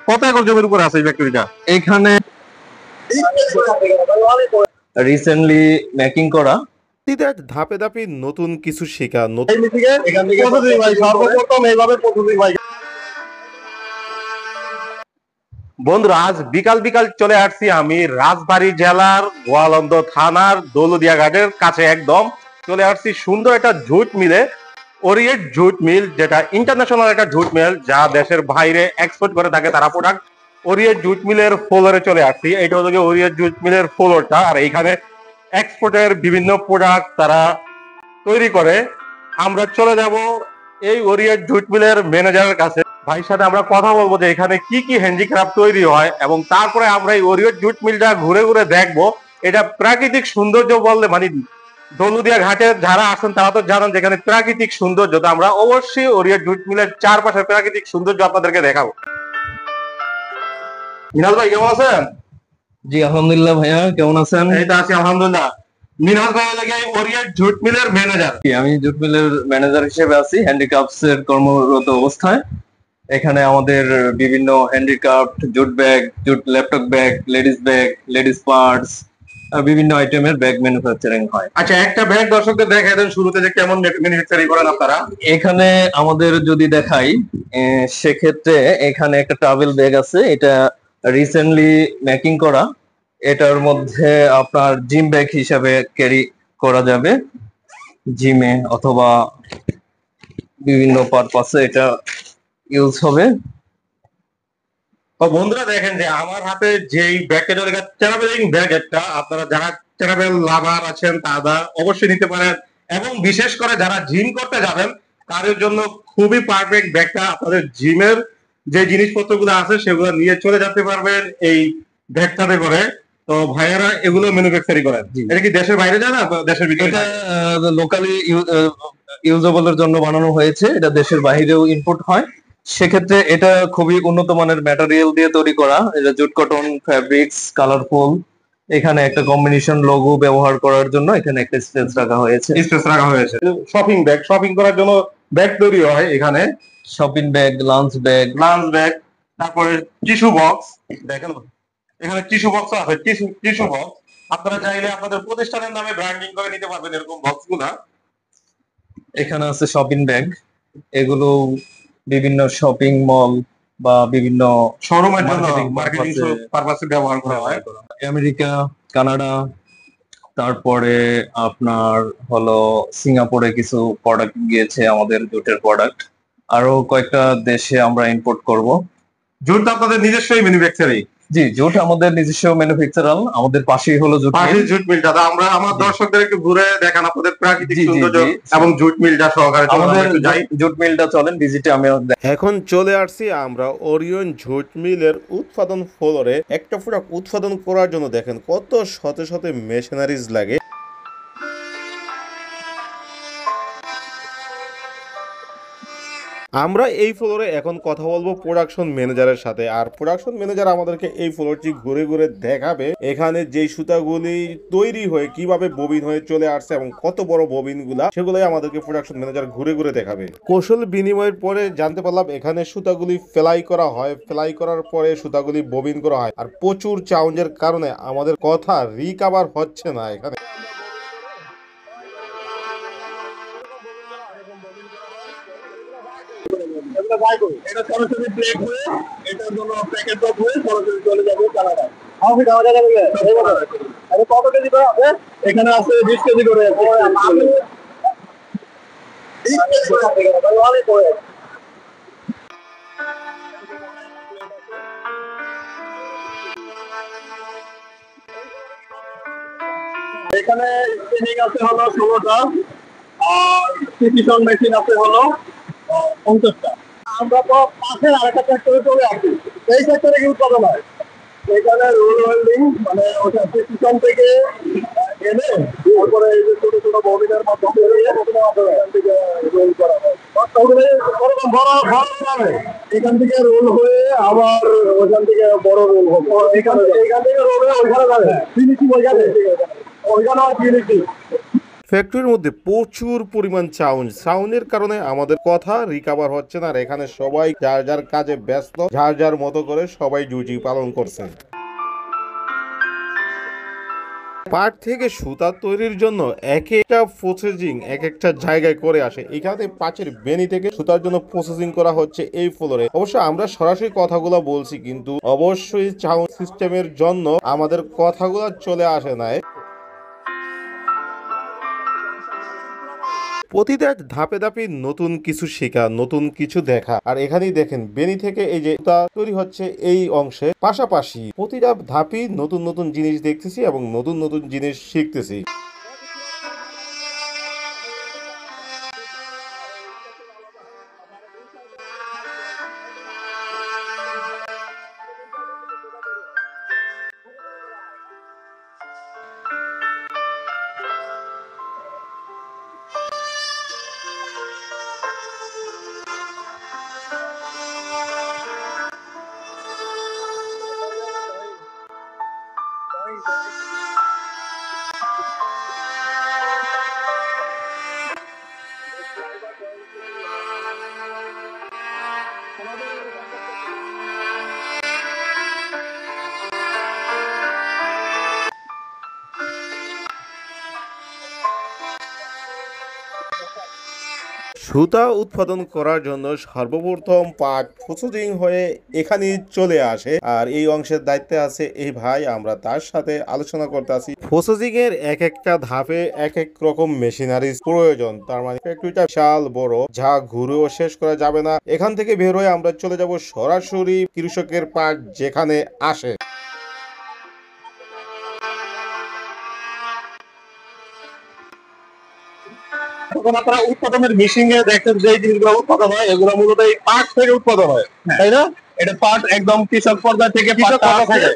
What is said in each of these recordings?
কত একর জমির উপর আছে এই ফ্যাক্টরিটা? এখানে রিসেন্টলি মেকিং করা। ধাপে ধাপে নতুন কিছু শেখা, সর্বপ্রথম এইভাবে ভাই। বন্ধুরা, আজ বিকাল বিকাল চলে আসছি আমি রাজবাড়ী জেলার গোয়ালন্দ থানার দৌলদিয়া ঘাটের কাছে, একদম চলে আসছি সুন্দর একটা জুট মিলে, ওরিয়েন্ট জুট মিল, যেটা ইন্টারন্যাশনাল একটা জুট মিল, যা দেশের বাইরে এক্সপোর্ট করে থাকে তারা প্রোডাক্ট। ওরিয়েন্ট জুট মিলের ফ্লোরে চলে আসছি। এটা হলো ওরিয়েন্ট জুট মিলের ফ্লোরটা, আর এইখানে এক্সপোর্টের বিভিন্ন প্রোডাক্ট তারা তৈরি করে। আমরা চলে যাব এই ওরিয়েন্ট জুট মিলের ম্যানেজারের কাছে, ভাইয়ের সাথে আমরা কথা বলবো যে এখানে কি কি হ্যান্ডিক্রাফট তৈরি হয়, এবং তারপরে আমরা এই ওরিয়েন্ট জুট মিলটা ঘুরে ঘুরে দেখবো। এটা প্রাকৃতিক সৌন্দর্য বললে মানে দৌলদিয়া ঘাটে যারা আছেন তারা তো জানেন যেখানে প্রাকৃতিক সৌন্দর্য, তো আমরা অবশ্যই ওরিয়েন্ট জুট মিলের চারপাশের প্রাকৃতিক সৌন্দর্য আপনাদেরকে দেখাবো। মিনাল ভাই কেমন আছেন? জি আলহামদুলিল্লাহ। ভাইয়া কেমন আছেন? এই তো আছি আলহামদুলিল্লাহ। মিনাল ভাই লাগে ওরিয়েন্ট জুট মিলের ম্যানেজার। আমি জুট মিলের ম্যানেজার হিসেবে আছি হ্যান্ডিক্রাফটস এর কর্মরত অবস্থায়। এখানে আমাদের বিভিন্ন handicraft, jute bag, jute laptop bag, ladies parts, বিভিন্ন আইটেমের ব্যাগ ম্যানুফ্যাকচারিং হয়। আচ্ছা, একটা ব্যাগ দর্শকদের দেখাই দেন শুরুতে যে কেমন ম্যানুফ্যাকচারিং করেন আপনারা। এখানে আমাদের যদি দেখাই সেক্ষেত্রে এখানে একটা ট্রাভেল ব্যাগ আছে, এটা রিসেন্টলি মেকিং করা। এটার মধ্যে আপনার জিম ব্যাগ হিসাবে ক্যারি করা যাবে, জিমে অথবা বিভিন্ন পারপাসে এটা ইউজ হবে। তো বন্ধুরা দেখেন যে আমার হাতে যেই ব্যাগটা ট্রাভেলিং ব্যাগ, একটা আপনারা যারা ট্রাভেল লাভার আছেন তারা অবশ্যই নিতে পারেন, এবং বিশেষ করে যারা জিম করতে যাবেন তাদের জন্য খুবই পারফেক্ট ব্যাগটা। আপনাদের জিমের যে জিনিসপত্রগুলো আছে সেগুলো নিয়ে চলে যেতে পারবেন এই ব্যাগটাতে করে। তো ভাইয়েরা এগুলো ম্যানুফ্যাকচারিং করেন, এটা কি দেশের বাইরে যায় না দেশের ভিতরে? এটা লোকালি ইউজেবলের জন্য বানানো হয়েছে, এটা দেশের বাইরেও ইম্পোর্ট হয়। সেক্ষেত্রে এটা খুবই উন্নত মানের ম্যাটেরিয়াল দিয়ে তৈরি করা। এটা জুট কটন ফ্যাব্রিক্স, কালারফুল। এখানে একটা কম্বিনেশন লোগো ব্যবহার করার জন্য এখানে একটা স্পেস রাখা হয়েছে। শপিং ব্যাগ, শপিং করার জন্য ব্যাগ তৈরি হয় এখানে। শপিং ব্যাগ, লাঞ্চ ব্যাগ, তারপরে টিস্যু বক্স। দেখেন এখানে টিস্যু বক্স আছে, টিস্যু বক্স আপনারা চাইলে আপনাদের প্রতিষ্ঠানের নামে ব্র্যান্ডিং করে নিতে পারবেন এরকম বক্স গুলা। এখানে আছে শপিং ব্যাগ, এগুলো বিভিন্ন শপিং মল বা বিভিন্ন শোরুমের জন্য মার্কেটিং পারপাসে ব্যবহার করা হয়। আমেরিকা, কানাডা, তারপরে আপনার হলো সিঙ্গাপুরে কিছু প্রোডাক্ট গিয়েছে আমাদের জুটের প্রোডাক্ট। আরো কয়েকটা দেশে আমরা ইম্পোর্ট করব। জুট আপনাদের নিজস্বই ম্যানুফ্যাকচারিং? জি, জুট আমাদের নিজস্ব ম্যানুফ্যাকচারাল। আমাদের পাশেই হলো জুট মিল। জুট মিলটা আমরা আমার দর্শকদের একটু ঘুরে দেখান আপনাদের প্রাকৃতিক সৌন্দর্য এবং জুট মিলটা সহকারে। আমাদের জুট মিলটা চলেন ভিজিটে। আমি এখন চলে আসছি আমরা ওরিয়ন জুট মিলের উৎপাদন ফ্লোরে। একটা প্রোডাক্ট উৎপাদন করার জন্য দেখেন কত শত শত মেশিনারিজ লাগে। আমরা এই ফ্লোরে এখন কথা বলবো প্রোডাকশন ম্যানেজারের সাথে, আর প্রোডাকশন ম্যানেজার আমাদেরকে এই ফ্লোরটি ঘুরে ঘুরে দেখাবে এখানে যে সুতাগুলি তৈরি হয়ে কিভাবে ববিন হয়ে চলে আসছে এবং কত বড় ববিন গুলা, সেগুলাই আমাদেরকে প্রোডাকশন ম্যানেজার ঘুরে ঘুরে দেখাবে। কৌশল বিনিময়ের পরে জানতে পারলাম এখানে সুতাগুলি ফ্লাই করা হয়, ফ্লাই করার পরে সুতাগুলি ববিন করা হয়, আর প্রচুর চাউন্ডের কারণে আমাদের কথা রিকভার হচ্ছে না এখানে। এটা সরাসরি প্লেট হয়ে এটার জন্য প্যাকেট হয়ে সরাসরি চলে যাবে কানাডা। কত কেজি করে আছে? এখানে আছে 20 কেজি করে। এখানে স্পিনিং আছে হলো 16টা, আর প্রিসিশন মেশিন আছে হলো 50টা। আমরা তো পাশের আরেকটা ফ্যাক্টরি চলে আসি, এই ফ্যাক্টরি কি উৎপাদন হয়। এখানে রোল ওয়েল্ডিং মানে ওটা প্রিসিশন থেকে এনে তারপরে এই যে ছোট ছোট ববিনের মাধ্যমে এখান থেকে রোল করা হয়। এখান থেকে রোল হয়ে আবার ওইখান থেকে বড় রোল হবে। এখান থেকে রোল হয়ে ওইখানে যাবে ফিনিশিং, ওইখানে হয় ফিনিশিং। ফ্যাক্টরির মধ্যে প্রচুর পরিমাণ সাউন্ডের কারণে আমাদের কথা রিকভার হচ্ছে না। আর এখানে সবাই যার যার কাজে ব্যস্ত, যার যার মতো করে সবাই ডিউটি পালন করছেন। পাট থেকে সুতা তৈরির জন্য এক একটা প্রসেসিং এক একটা জায়গায় করে আসে। এখানে পাটের বেনি থেকে সুতার জন্য প্রসেসিং করা হচ্ছে এই ফ্লোরে। অবশ্য আমরা সরাসরি কথাগুলো বলছি, কিন্তু অবশ্যই সাউন্ড সিস্টেমের জন্য আমাদের কথাগুলো চলে আসে না। প্রতিটা ধাপে ধাপে নতুন কিছু শেখা, নতুন কিছু দেখা। আর এখানেই দেখেন বেনি থেকে এই যে সুতা তৈরি হচ্ছে এই অংশে, পাশাপাশি প্রতিটা ধাপই নতুন নতুন জিনিস দেখতেছি এবং নতুন নতুন জিনিস শিখতেছি। সুতা উৎপাদন করার জন্য সর্বপ্রথম পাট প্রসেসিং হয়ে এখানে চলে আসে। আর এই অংশের দায়িত্বে আছে এই ভাই, আমরা তার সাথে আলোচনা করতে আসি। প্রসেসিং এর এক একটা ধাপে এক এক রকম মেশিনারিজ প্রয়োজন। তার মানে ফ্যাক্টরিটা বিশাল বড়, যা ঘুরেও শেষ করা যাবে না। এখান থেকে বের হয়ে আমরা চলে যাব সরাসরি কৃষকের পাট যেখানে আসে। আপনারা উৎপাদনের মেশিন এ দেখেন যে জিনিসগুলো উৎপাদন হয়, এগুলো মূলত এই পাট থেকে উৎপাদন হয়, তাই না? এটা পাট একদম কৃষক পর্যায় থেকে কৃষক পাটটা পর্যায় আসে। থেকে।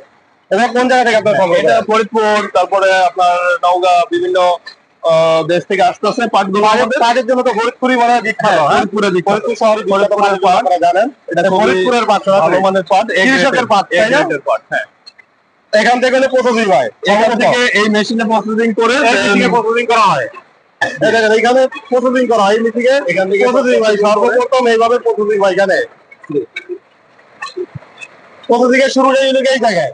এটা কোন জায়গা থেকে আপনার সংগ্রহ এটা করেন? ফরিদপুর, তারপরে আপনার নওগাঁ, বিভিন্ন দেশ থেকে আসতেছে পাটগুলো আমাদের। পাটের জন্য তো ফরিদপুরই মনে হয় বিখ্যাত, হ্যাঁ? ফরিদপুরে বিখ্যাত। ফরিদপুর শহরে বিখ্যাত ফরিদপুরের পাট, পাট। আপনারা জানেন। এটা এটা খুবই ফরিদপুরের পাট, ভালো মানের পাট, কৃষকের পাট, তাই না? পাট, হ্যাঁ। এখান থেকে প্রসেসিং হয়, এখান থেকে এই মেশিনে প্রসেসিং করে প্রসেসিং করা হয়। এই দেখেন এখানে প্রসেসিং করা হয়, এখান থেকে প্রসেসিং হয় সর্বপ্রথম এইভাবে প্রসেসিং হয়। এখানে প্রসেসিং এর শুরুটা এই জায়গায়।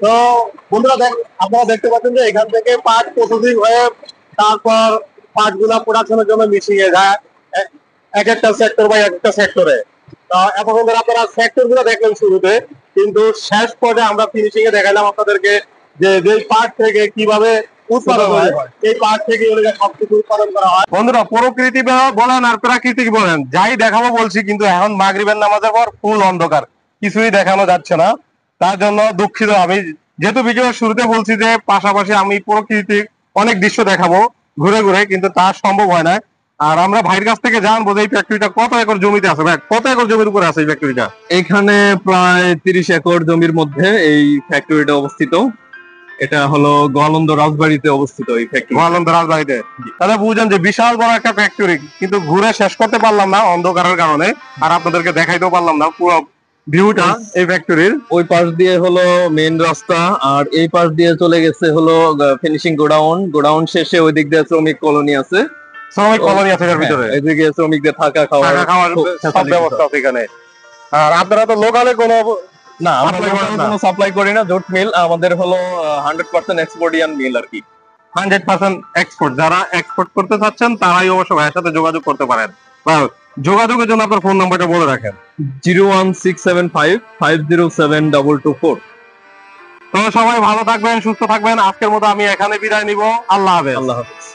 তো বন্ধুরা আপনারা দেখতে পাচ্ছেন যে এখান থেকে পাট প্রসেসিং হয়ে তারপর পাটগুলা প্রোডাকশনের জন্য মিশিয়ে যায় এক একটা সেক্টর বা এক একটা সেক্টরে। এতক্ষণ ধরে আপনারা সেক্টর গুলো দেখলেন শুরুতে, কিন্তু শেষ পর্যায়ে আমরা ফিনিশিং এ দেখালাম আপনাদেরকে যে পাট থেকে কিভাবে উৎপাদন হয়। এই পাট থেকে সবকিছু উৎপাদন করা হয়। বন্ধুরা, প্রকৃতি বলেন আর প্রাকৃতিক বলেন, যাই দেখাবো বলছি, কিন্তু এখন মাগরিবের নামাজের পর ফুল অন্ধকার, কিছুই দেখানো যাচ্ছে না। তার জন্য দুঃখিত। আমি যেহেতু ভিডিওর শুরুতে বলছি যে পাশাপাশি আমি প্রকৃতিক অনেক দৃশ্য দেখাবো ঘুরে ঘুরে, কিন্তু তা সম্ভব হয় না। আর আমরা ভাইয়ের কাছ থেকে জানবো যে এই ফ্যাক্টরিটা কত একর জমিতে আছে। ভাই, কত একর জমির উপরে আছে এই ফ্যাক্টরিটা? এখানে প্রায় 30 একর জমির মধ্যে এই ফ্যাক্টরিটা অবস্থিত। এটা হলো গোয়ালন্দ রাজবাড়িতে অবস্থিত এই ফ্যাক্টরি। গোয়ালন্দ রাজবাড়িতে। তাহলে বুঝেন যে বিশাল বড় একটা ফ্যাক্টরি, কিন্তু ঘুরে শেষ করতে পারলাম না অন্ধকারের কারণে, আর আপনাদেরকে দেখাইতেও পারলাম না পুরো ভিউটা এই ফ্যাক্টরির। ওই পাশ দিয়ে হলো মেইন রাস্তা, আর এই পাশ দিয়ে চলে গেছে হলো ফিনিশিং গোডাউন। গোডাউন শেষে ওই দিক দিয়ে শ্রমিক কলোনি আছে। শ্রমিক কলোনি আছে এর ভিতরে, এদিকে শ্রমিকদের থাকা খাওয়ার সব ব্যবস্থা আছে এখানে। আর আপনারা তো লোকালে কোনো না, আমরা কোনো সাপ্লাই করি না। জুট মিল আমাদের হলো 100% এক্সপোর্টিয়ান মিল আর কি। 100% এক্সপোর্ট। যারা এক্সপোর্ট করতে চাচ্ছেন তারাই অবশ্য ভাইয়ের সাথে যোগাযোগ করতে পারেন। বা যোগাযোগের জন্য আপনার ফোন নাম্বারটা বলে রাখেন। 01675507224। তো সবাই ভালো থাকবেন, সুস্থ থাকবেন। আজকের মতো আমি এখানে বিদায় নিব। আল্লাহ হাফেজ। আল্লাহ হাফেজ।